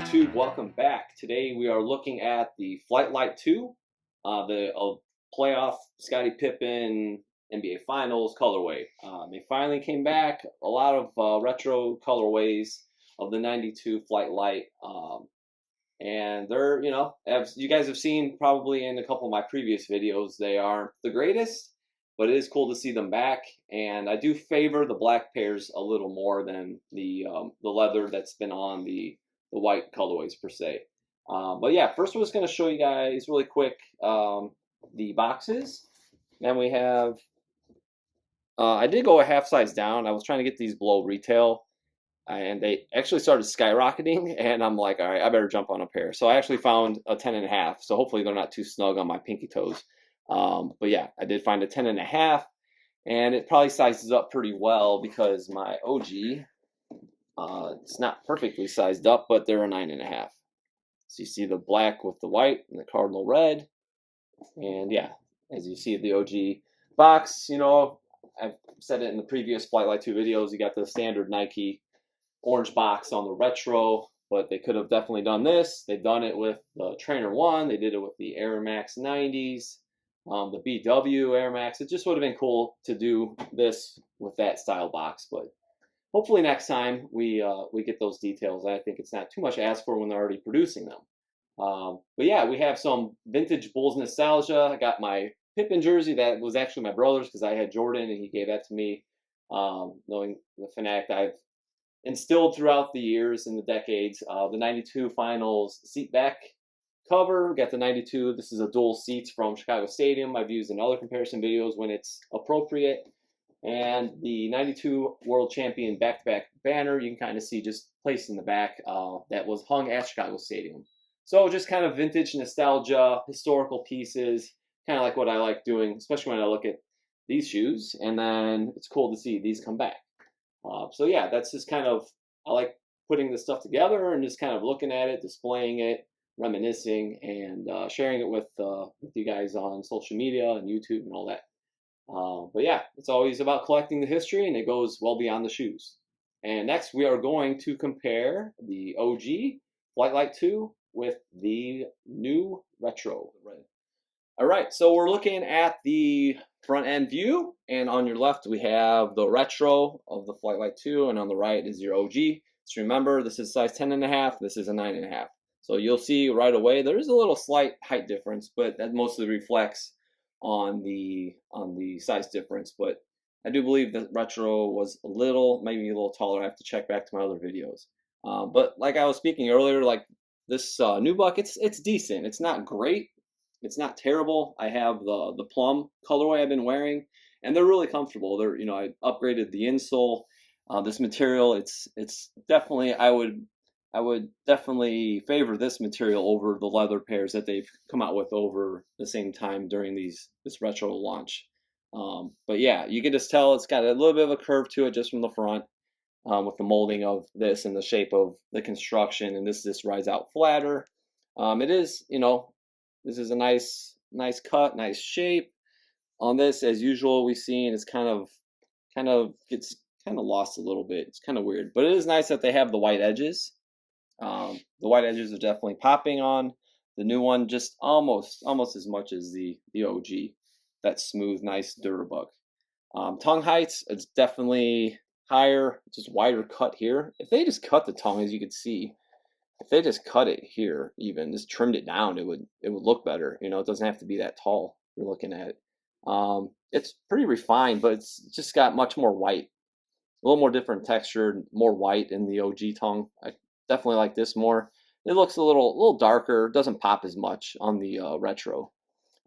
YouTube, welcome back. Today we are looking at the Flight Lite 2, the playoff Scottie Pippen NBA Finals colorway. They finally came back. A lot of retro colorways of the 92 Flight Lite. And they're, as you guys have seen probably in a couple of my previous videos, they aren't the greatest, but it is cool to see them back. And I do favor the black pairs a little more than the leather that's been on the white colorways per se. But yeah, first we're just going to show you guys really quick the boxes. Then we have, I did go a half size down. I was trying to get these below retail, and they actually started skyrocketing, and I'm like, all right, I better jump on a pair. So I actually found a 10.5, so hopefully they're not too snug on my pinky toes. But yeah, I did find a 10.5, and it probably sizes up pretty well because my OG, it's not perfectly sized up, but they're a 9.5. So you see the black with the white and the cardinal red. And yeah, as you see the OG box, I've said it in the previous Flight Lite 2 videos, you got the standard Nike orange box on the retro, but they could have definitely done this. They've done it with the Trainer 1. They did it with the Air Max 90s, the BW Air Max. It just would have been cool to do this with that style box, but hopefully next time we get those details. I think it's not too much to ask for when they're already producing them. But yeah, we have some vintage Bulls nostalgia. I got my Pippen jersey that was actually my brother's because I had Jordan and he gave that to me. Knowing the fanatic I've instilled throughout the years and the decades. The 92 Finals seat back cover. We got the 92. This is a dual seats from Chicago Stadium. I've used in other comparison videos when it's appropriate. And the 92 World Champion back-to-back banner, you can kind of see just placed in the back, that was hung at Chicago Stadium. So just kind of vintage nostalgia, historical pieces, kind of like what I like doing, especially when I look at these shoes. And then it's cool to see these come back. So yeah, that's just kind of, I like putting this stuff together and just kind of looking at it, displaying it, reminiscing, and sharing it with you guys on social media and YouTube and all that. But yeah, it's always about collecting the history, and it goes well beyond the shoes. And next, we are going to compare the OG Flight Lite 2 with the new retro. All right, so we're looking at the front end view, and on your left we have the retro of the Flight Lite 2, and on the right is your OG. So remember, this is size 10.5, this is a 9.5. So you'll see right away there is a little slight height difference, but that mostly reflects on the size difference. But I do believe that retro was maybe a little taller. I have to check back to my other videos. But like I was speaking earlier, like this nubuck, it's decent. It's not great. It's not terrible. I have the plum colorway I've been wearing, and they're really comfortable. They're I upgraded the insole. This material, it's definitely I would definitely favor this material over the leather pairs that they've come out with over the same time during this retro launch. But yeah, you can just tell it's got a little bit of a curve to it just from the front, with the molding of this and the shape of the construction, and this just rides out flatter. It is, this is a nice cut, nice shape. On this, as usual, we've seen it's kind of gets kind of lost a little bit. It's kind of weird, but it is nice that they have the white edges. The white edges are definitely popping on the new one, just almost as much as the OG. That smooth, nice Durabuck. Tongue heights, it's definitely higher, just wider cut here. If they just cut the tongue, as you can see, if they just cut it here, even just trimmed it down, it would look better. It doesn't have to be that tall. You're looking at it. It's pretty refined, but it's just got much more white, a little more different texture, more white in the OG tongue. I definitely like this more. It looks a little darker. Doesn't pop as much on the retro.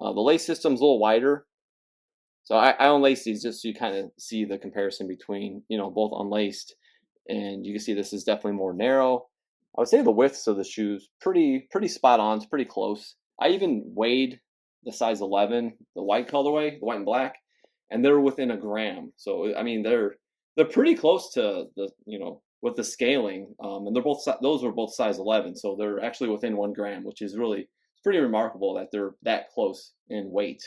The lace system's a little wider. So I unlaced these just so you kind of see the comparison between both unlaced, and you can see this is definitely more narrow. I would say the widths of the shoes pretty spot on. It's pretty close. I even weighed the size 11, the white colorway, the white and black, and they're within a gram. So I mean they're pretty close to the with the scaling, and those were both size 11, so they're actually within 1 gram, which is pretty remarkable that they're that close in weight.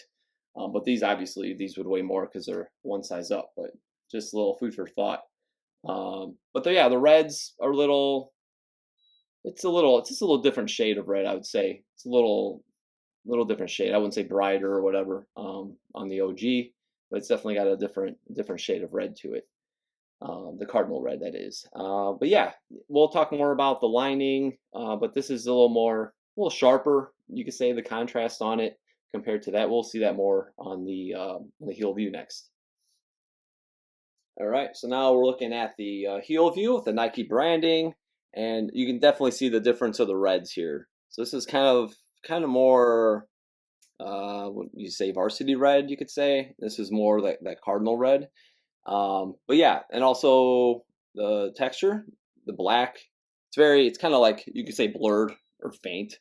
But these would weigh more because they're one size up. But just a little food for thought. But yeah, the reds are a little it's just a little different shade of red, I would say. It's a little different shade. I wouldn't say brighter or whatever on the OG, but it's definitely got a different shade of red to it. The cardinal red, that is. But yeah, we'll talk more about the lining, but this is a little sharper. You could say the contrast on it compared to that. We'll see that more on the heel view next. All right, so now we're looking at the heel view with the Nike branding, and you can definitely see the difference of the reds here. So this is kind of more, what you say, varsity red, you could say. This is more that cardinal red. But yeah, and also the texture, the black, it's kind of like you could say blurred or faint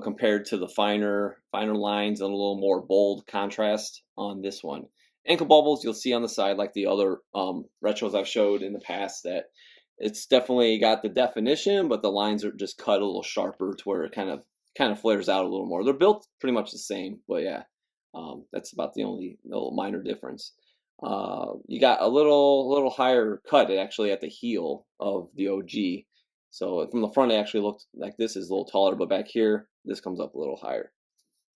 compared to the finer lines and a little more bold contrast on this one. Ankle bubbles you'll see on the side like the other retros I've showed in the past, that it's definitely got the definition, but the lines are just cut a little sharper to where it kind of flares out a little more. They're built pretty much the same, but yeah, that's about the only little minor difference. You got a little higher cut actually at the heel of the OG. So from the front, it actually looked like this is a little taller, but back here, this comes up a little higher.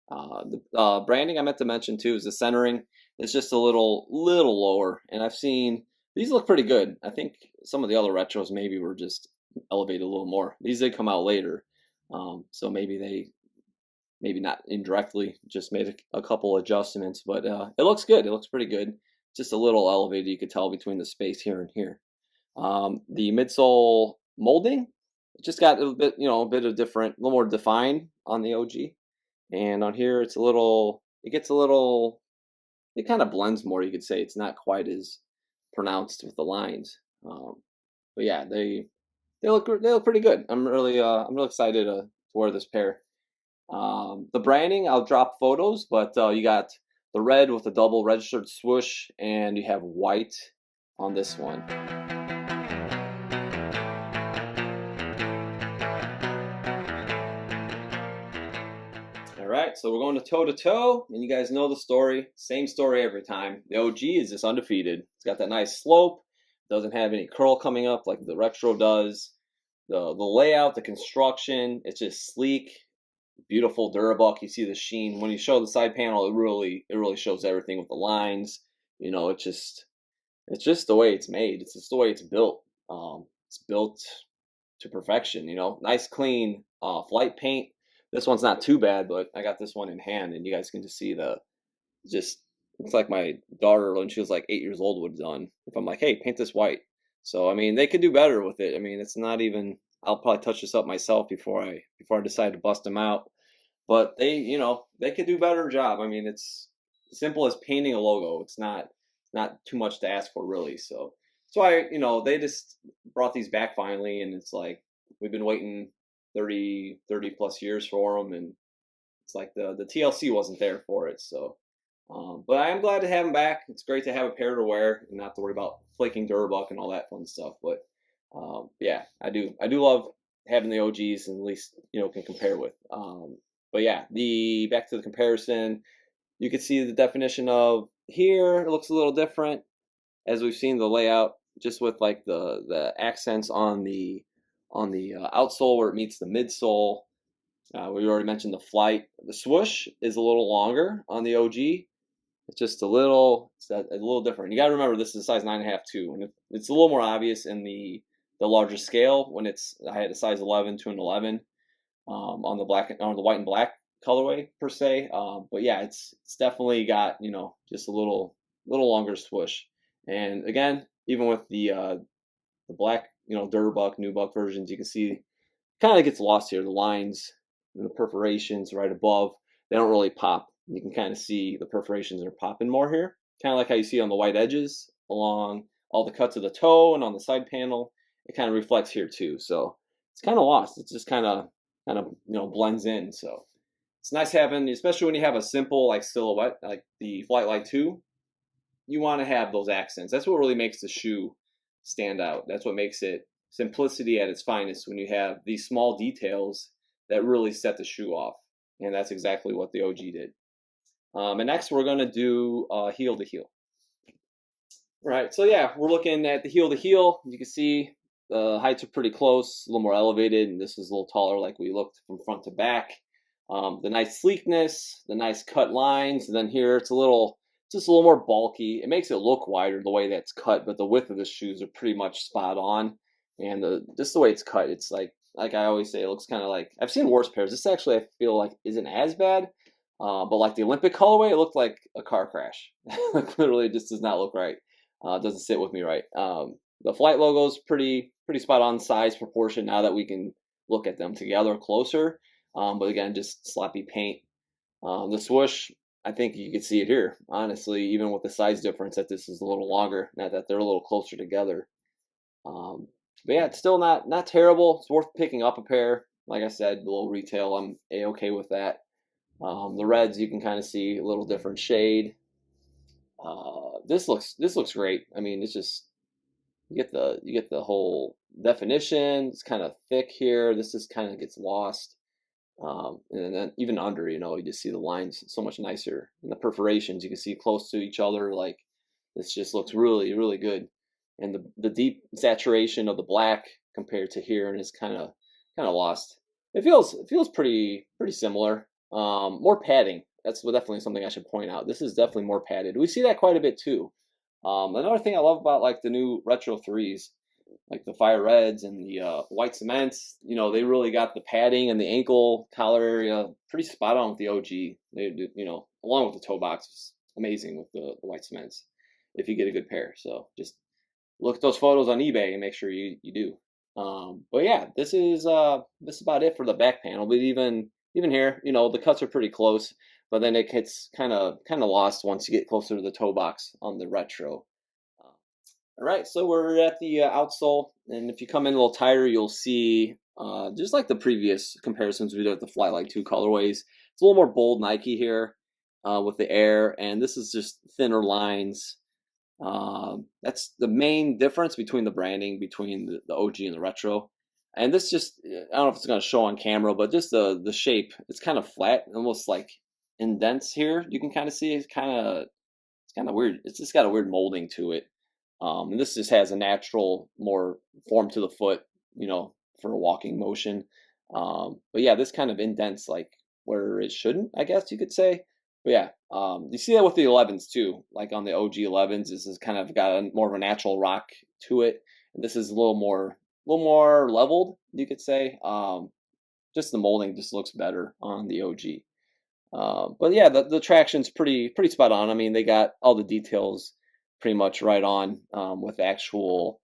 The branding I meant to mention too is the centering. It's just a little lower, and I've seen these look pretty good. I think some of the other retros maybe were just elevated a little more. These did come out later, so maybe not indirectly, just made a couple adjustments, but it looks good. It looks pretty good. Just a little elevated, you could tell between the space here and here. The midsole molding, it just got a bit, a bit of different, a little more defined on the OG, and on here it kind of blends more. You could say it's not quite as pronounced with the lines, but yeah, they look pretty good. I'm really excited to wear this pair. The branding, I'll drop photos, but you got the red with the double registered swoosh, and you have white on this one. All right, so we're going to toe, and you guys know the story. Same story every time. The OG is just undefeated. It's got that nice slope. Doesn't have any curl coming up like the retro does. The layout, the construction, it's just sleek, beautiful Durabuck. You see the sheen when you show the side panel. It really shows everything with the lines. It's just the way it's made. It's just the way it's built. It's built to perfection. Nice clean flight paint. This one's not too bad, but I got this one in hand, and you guys can just see just looks like my daughter when she was like 8 years old would have done. If I'm like, hey, paint this white. So I mean, they could do better with it. I mean, it's not even. I'll probably touch this up myself before I decide to bust them out. But they could do a better job. I mean, it's simple as painting a logo. It's not too much to ask for, really. So they just brought these back finally, and it's like we've been waiting 30 plus years for them, and it's like the TLC wasn't there for it. So, but I am glad to have them back. It's great to have a pair to wear and not to worry about flaking Durbuck and all that fun stuff. But yeah, I do love having the OGs, and at least can compare with. But yeah, the back to the comparison, you can see the definition of here. It looks a little different as we've seen the layout, just with like the accents on the outsole where it meets the midsole. We already mentioned the flight. The swoosh is a little longer on the OG. It's just a little different. You got to remember this is a size 9.5 too, and it's a little more obvious in the larger scale when I had a size 11 to an 11 on the white and black colorway per se. But yeah, it's definitely got just a little longer swoosh. And again, even with the black Durbuck, Nubuck versions, you can see kind of gets lost here. The lines and the perforations right above, they don't really pop. You can kind of see the perforations are popping more here, kind of like how you see on the white edges along all the cuts of the toe and on the side panel. It kind of reflects here too, so it's kind of lost. It's just kind of blends in. So it's nice having, especially when you have a simple like silhouette like the Flight Lite 2. You want to have those accents. That's what really makes the shoe stand out. That's what makes it simplicity at its finest, when you have these small details that really set the shoe off. And that's exactly what the OG did. And next we're going to do heel to heel. Right, so yeah, we're looking at the heel to heel. You can see the heights are pretty close, a little more elevated, and this is a little taller, like we looked from front to back. The nice sleekness, the nice cut lines, and then here it's just a little more bulky. It makes it look wider the way that's cut, but the width of the shoes are pretty much spot on. And just the way it's cut, it's like I always say, it looks kind of like, I've seen worse pairs. This actually I feel like isn't as bad, but like the Olympic colorway, it looked like a car crash. Like literally, it just does not look right. It doesn't sit with me right. The flight logo is pretty spot on size proportion now that we can look at them together closer. But again, just sloppy paint. The swoosh, I think you can see it here. Honestly, even with the size difference, that this is a little longer, not that they're a little closer together. But yeah, it's still not terrible. It's worth picking up a pair. Like I said, below retail, I'm a-okay with that. The reds, you can kind of see a little different shade. This looks great. I mean, it's just you get the whole definition. It's kind of thick here. This just kind of gets lost. And then even under, you just see the lines so much nicer, and the perforations you can see close to each other. Like this just looks really, really good. And the deep saturation of the black compared to here, and it's kind of lost. It feels pretty similar. More padding. That's definitely something I should point out. This is definitely more padded. We see that quite a bit too. Another thing I love about like the new retro threes, like the fire reds and the white cements, they really got the padding and the ankle collar area pretty spot on with the OG. They do, along with the toe box, it's amazing with the white cements if you get a good pair. So just look at those photos on eBay and make sure you do. But yeah, this is about it for the back panel. But even here, the cuts are pretty close, but then it gets kind of lost once you get closer to the toe box on the retro. All right, so we're at the outsole, and if you come in a little tighter, you'll see just like the previous comparisons we did with the Flight Lite 2 colorways. It's a little more bold Nike here with the Air, and this is just thinner lines. That's the main difference between the branding between the OG and the retro. And this just, I don't know if it's going to show on camera, but just the shape, it's kind of flat, almost like indents here. You can kind of see it's kind of weird. It's just got a weird molding to it. And this just has a natural, more form to the foot, for a walking motion. But yeah, this kind of indents like where it shouldn't, I guess you could say. But yeah, you see that with the 11s too. Like on the OG 11s, this has kind of got more of a natural rock to it. And this is a little more leveled, you could say. Just the molding just looks better on the OG. But yeah, the traction's pretty spot on. I mean, they got all the details pretty much right on with the actual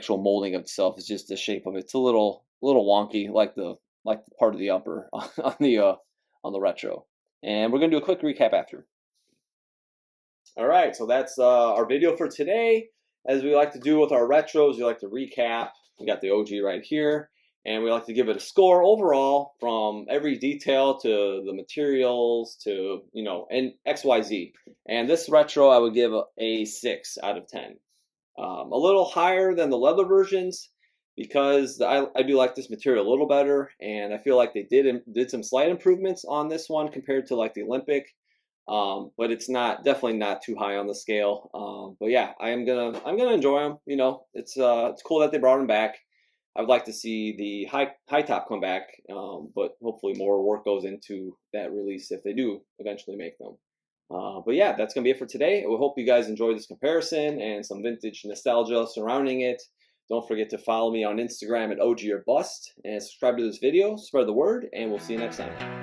molding of itself. It's just the shape of it. It's a little wonky, like the part of the upper on the retro. And we're gonna do a quick recap after. All right, so that's our video for today. As we like to do with our retros, we like to recap. We got the OG right here, and we like to give it a score overall from every detail to the materials to and XYZ. And this retro I would give a 6 out of 10. A little higher than the leather versions because I do like this material a little better, and I feel like they did some slight improvements on this one compared to like the Olympic. But it's definitely not too high on the scale. But yeah, I'm gonna enjoy them. It's cool that they brought them back. I would like to see the high top come back, but hopefully more work goes into that release if they do eventually make them. But yeah, that's gonna be it for today. We hope you guys enjoyed this comparison and some vintage nostalgia surrounding it. Don't forget to follow me on Instagram at OG or Bust and subscribe to this video, spread the word, and we'll see you next time.